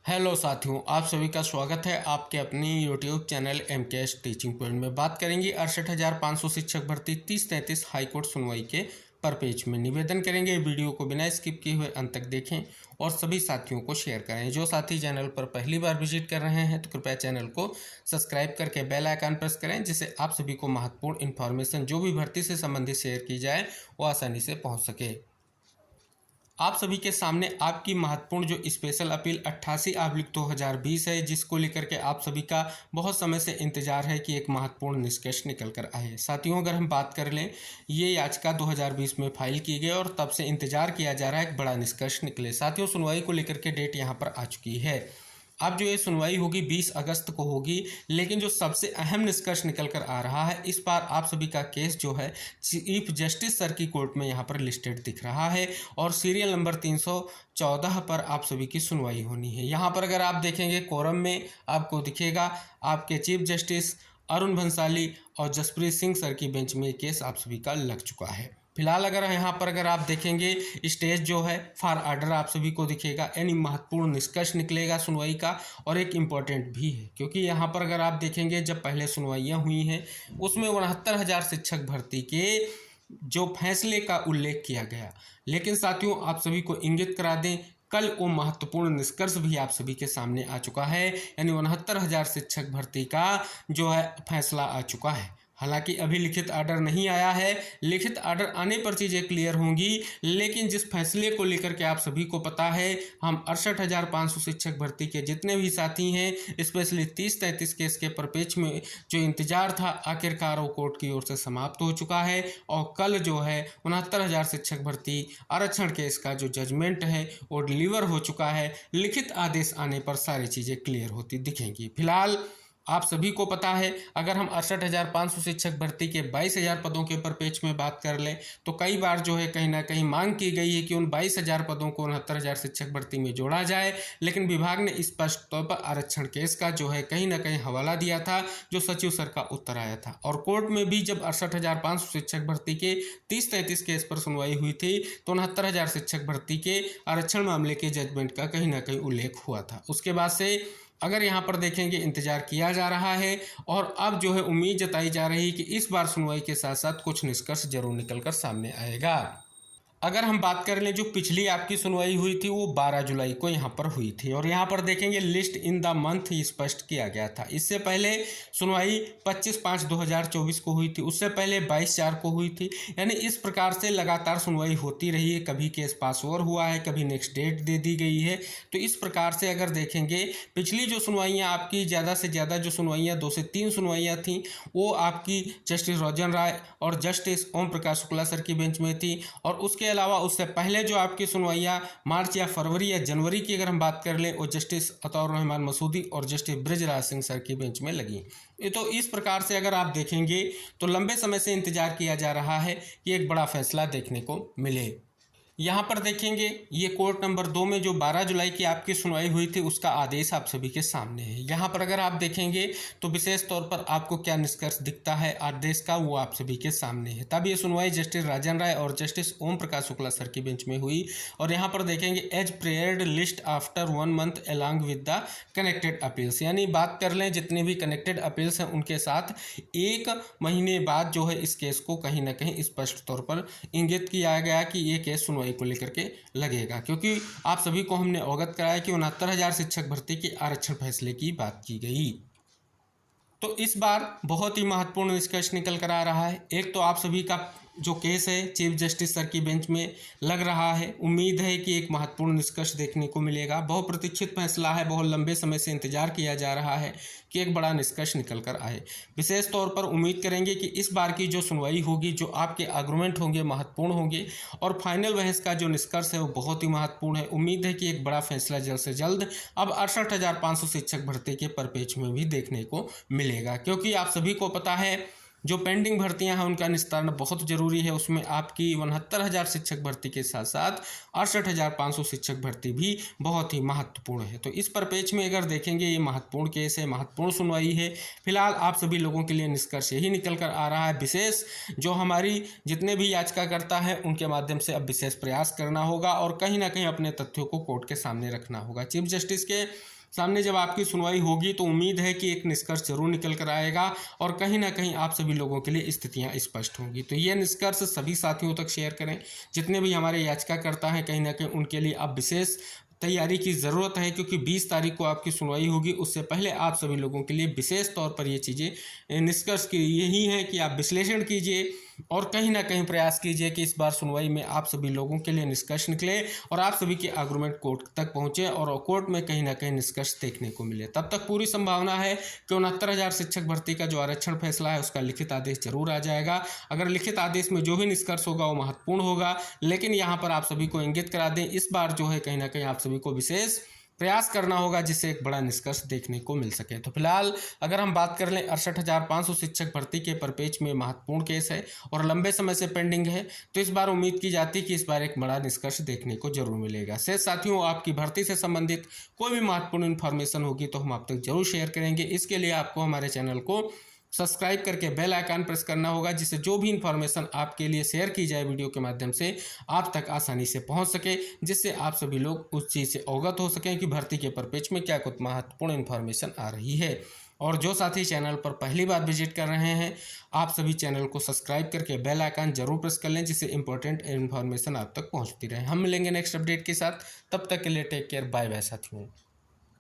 Hello साथियों, आप सभी का स्वागत है आपके अपनी YouTube channel MKS teaching point में। बात करेंगे 68,500 शिक्षक भर्ती 30-33 हाईकोर्ट सुनवाई के पर पेज में। निवेदन करेंगे वीडियो को बिना स्किप किए हुए अंत तक देखें और सभी साथियों को शेयर करें। जो साथी चैनल पर पहली बार विजिट कर रहे हैं तो कृपया चैनल को सब्सक्राइब करके बेल आइकन प्रेस करें, जिससे आप सभी को महत्वपूर्ण इन्फॉर्मेशन जो भी भर्ती से संबंधित शेयर की जाए वो आसानी से पहुँच सके। आप सभी के सामने आपकी महत्वपूर्ण जो स्पेशल अपील 88/2020 है, जिसको लेकर के आप सभी का बहुत समय से इंतजार है कि एक महत्वपूर्ण निष्कर्ष निकल कर आए। साथियों, अगर हम बात कर लें, ये याचिका 2020 में फाइल की गई और तब से इंतजार किया जा रहा है एक बड़ा निष्कर्ष निकले। साथियों, सुनवाई को लेकर के डेट यहाँ पर आ चुकी है। अब जो ये सुनवाई होगी 20 अगस्त को होगी, लेकिन जो सबसे अहम निष्कर्ष निकल कर आ रहा है, इस बार आप सभी का केस जो है चीफ जस्टिस सर की कोर्ट में यहाँ पर लिस्टेड दिख रहा है और सीरियल नंबर 314 पर आप सभी की सुनवाई होनी है। यहाँ पर अगर आप देखेंगे कोरम में आपको दिखेगा आपके चीफ जस्टिस अरुण भंसाली और जसप्रीत सिंह सर की बेंच में केस आप सभी का लग चुका है। फिलहाल अगर आप देखेंगे स्टेज जो है फॉर ऑर्डर आप सभी को दिखेगा, यानी महत्वपूर्ण निष्कर्ष निकलेगा सुनवाई का। और एक इम्पॉर्टेंट भी है, क्योंकि यहाँ पर अगर आप देखेंगे जब पहले सुनवाइयाँ हुई हैं उसमें 69,000 शिक्षक भर्ती के जो फैसले का उल्लेख किया गया। लेकिन साथियों, आप सभी को इंगित करा दें, कल वो महत्वपूर्ण निष्कर्ष भी आप सभी के सामने आ चुका है, यानी 69,000 शिक्षक भर्ती का जो है फैसला आ चुका है। हालांकि अभी लिखित आर्डर नहीं आया है, लिखित आर्डर आने पर चीज़ें क्लियर होंगी। लेकिन जिस फैसले को लेकर के आप सभी को पता है, हम 68,500 शिक्षक भर्ती के जितने भी साथी हैं, स्पेशली 30-33 केस के परपेच में जो इंतजार था, आखिरकार वो कोर्ट की ओर से समाप्त हो चुका है। और कल जो है 69,000 शिक्षक भर्ती आरक्षण केस का जो जजमेंट है वो डिलीवर हो चुका है। लिखित आदेश आने पर सारी चीज़ें क्लियर होती दिखेंगी। फिलहाल आप सभी को पता है, अगर हम 68,500 शिक्षक भर्ती के 22,000 पदों के ऊपर पेज में बात कर लें तो कई बार जो है कहीं ना कहीं मांग की गई है कि उन 22,000 पदों को 69,000 शिक्षक भर्ती में जोड़ा जाए। लेकिन विभाग ने स्पष्ट तौर पर आरक्षण केस का जो है कहीं ना कहीं हवाला दिया था, जो सचिव सर का उत्तर आया था। और कोर्ट में भी जब 68,500 शिक्षक भर्ती के 30-33 केस पर सुनवाई हुई थी तो 69,000 शिक्षक भर्ती के आरक्षण मामले के जजमेंट का कहीं ना कहीं उल्लेख हुआ था। उसके बाद से अगर यहाँ पर देखेंगे इंतजार किया जा रहा है और अब जो है उम्मीद जताई जा रही है कि इस बार सुनवाई के साथ साथ कुछ निष्कर्ष जरूर निकलकर सामने आएगा। अगर हम बात कर लें, जो पिछली आपकी सुनवाई हुई थी वो 12 जुलाई को यहाँ पर हुई थी और यहाँ पर देखेंगे लिस्ट इन द मंथ ही स्पष्ट किया गया था। इससे पहले सुनवाई 25/5/2024 को हुई थी, उससे पहले 22/4 को हुई थी। यानी इस प्रकार से लगातार सुनवाई होती रही है, कभी केस पास ओवर हुआ है, कभी नेक्स्ट डेट दे दी गई है। तो इस प्रकार से अगर देखेंगे पिछली जो सुनवाइयाँ आपकी ज़्यादा से ज़्यादा जो सुनवाइयाँ 2 से 3 सुनवाइयाँ थी वो आपकी जस्टिस रंजन राय और जस्टिस ओम प्रकाश शुक्ला सर की बेंच में थी। और उसके अलावा उससे पहले जो आपकी सुनवाइयाँ मार्च या फरवरी या जनवरी की अगर हम बात कर लें, वो जस्टिस अतौर रहमान मसूदी और जस्टिस ब्रिजराज सिंह सर की बेंच में लगी। ये तो इस प्रकार से अगर आप देखेंगे तो लंबे समय से इंतजार किया जा रहा है कि एक बड़ा फैसला देखने को मिले। यहाँ पर देखेंगे ये कोर्ट नंबर 2 में जो 12 जुलाई की आपकी सुनवाई हुई थी उसका आदेश आप सभी के सामने है। यहाँ पर अगर आप देखेंगे तो विशेष तौर पर आपको क्या निष्कर्ष दिखता है आदेश का, वो आप सभी के सामने है। तब ये सुनवाई जस्टिस राजन राय और जस्टिस ओम प्रकाश शुक्ला सर की बेंच में हुई। और यहाँ पर देखेंगे as prayed list after 1 month along with the connected appeals, यानी बात कर लें जितने भी कनेक्टेड अपील्स हैं उनके साथ 1 महीने बाद जो है इस केस को कहीं ना कहीं स्पष्ट तौर पर इंगित किया गया कि ये केस सुनवाई को लेकर के लगेगा। क्योंकि आप सभी को हमने अवगत कराया कि 69,000 शिक्षक भर्ती के आरक्षण फैसले की बात की गई। तो इस बार बहुत ही महत्वपूर्ण निष्कर्ष निकल कर आ रहा है। एक तो आप सभी का जो केस है चीफ जस्टिस सर की बेंच में लग रहा है, उम्मीद है कि एक महत्वपूर्ण निष्कर्ष देखने को मिलेगा। बहुत प्रतीक्षित फैसला है, बहुत लंबे समय से इंतजार किया जा रहा है कि एक बड़ा निष्कर्ष निकल कर आए। विशेष तौर पर उम्मीद करेंगे कि इस बार की जो सुनवाई होगी, जो आपके आर्गुमेंट होंगे महत्वपूर्ण होंगे और फाइनल बहस का जो निष्कर्ष है वो बहुत ही महत्वपूर्ण है। उम्मीद है कि एक बड़ा फैसला जल्द से जल्द अब 68,500 शिक्षक भर्ती के परपेच में भी देखने को मिलेगा। क्योंकि आप सभी को पता है जो पेंडिंग भर्तियां हैं उनका निस्तारण बहुत जरूरी है। उसमें आपकी 69,000 शिक्षक भर्ती के साथ साथ 68,500 शिक्षक भर्ती भी बहुत ही महत्वपूर्ण है। तो इस परिपेक्ष में अगर देखेंगे ये महत्वपूर्ण केस है, महत्वपूर्ण सुनवाई है। फिलहाल आप सभी लोगों के लिए निष्कर्ष यही निकल कर आ रहा है। विशेष जो हमारी जितने भी याचिकाकर्ता है उनके माध्यम से अब विशेष प्रयास करना होगा और कहीं ना कहीं अपने तथ्यों को कोर्ट के सामने रखना होगा। चीफ जस्टिस के सामने जब आपकी सुनवाई होगी तो उम्मीद है कि एक निष्कर्ष जरूर निकल कर आएगा और कहीं ना कहीं आप सभी लोगों के लिए स्थितियां स्पष्ट होंगी। तो ये निष्कर्ष सभी साथियों तक शेयर करें। जितने भी हमारे याचिकाकर्ता हैं कहीं ना कहीं उनके लिए अब विशेष तैयारी की ज़रूरत है, क्योंकि 20 तारीख को आपकी सुनवाई होगी। उससे पहले आप सभी लोगों के लिए विशेष तौर पर ये चीज़ें निष्कर्ष की यही है कि आप विश्लेषण कीजिए और कहीं ना कहीं प्रयास कीजिए कि इस बार सुनवाई में आप सभी लोगों के लिए निष्कर्ष निकले और आप सभी के आर्गुमेंट कोर्ट तक पहुंचे और कोर्ट में कहीं ना कहीं निष्कर्ष देखने को मिले। तब तक पूरी संभावना है कि 69,000 शिक्षक भर्ती का जो आरक्षण फैसला है उसका लिखित आदेश जरूर आ जाएगा। अगर लिखित आदेश में जो भी निष्कर्ष होगा वो महत्वपूर्ण होगा, लेकिन यहाँ पर आप सभी को इंगित करा दें, इस बार जो है कहीं ना कहीं आप सभी को विशेष प्रयास करना होगा जिससे एक बड़ा निष्कर्ष देखने को मिल सके। तो फिलहाल अगर हम बात कर लें 68,500 शिक्षक भर्ती के परिपेक्ष में महत्वपूर्ण केस है और लंबे समय से पेंडिंग है, तो इस बार उम्मीद की जाती है कि इस बार एक बड़ा निष्कर्ष देखने को जरूर मिलेगा। शेष साथियों, आपकी भर्ती से संबंधित कोई भी महत्वपूर्ण इन्फॉर्मेशन होगी तो हम आप तक जरूर शेयर करेंगे। इसके लिए आपको हमारे चैनल को सब्सक्राइब करके बेल आइकन प्रेस करना होगा, जिससे जो भी इन्फॉर्मेशन आपके लिए शेयर की जाए वीडियो के माध्यम से आप तक आसानी से पहुंच सके, जिससे आप सभी लोग उस चीज़ से अवगत हो सकें कि भर्ती के परिपेक्ष में क्या कुछ महत्वपूर्ण इन्फॉर्मेशन आ रही है। और जो साथी चैनल पर पहली बार विजिट कर रहे हैं, आप सभी चैनल को सब्सक्राइब करके बेल आइकन जरूर प्रेस कर लें, जिससे इंपॉर्टेंट इन्फॉर्मेशन आप तक पहुँचती रहे। हम मिलेंगे नेक्स्ट अपडेट के साथ, तब तक के लिए टेक केयर, बाय बाय साथियों।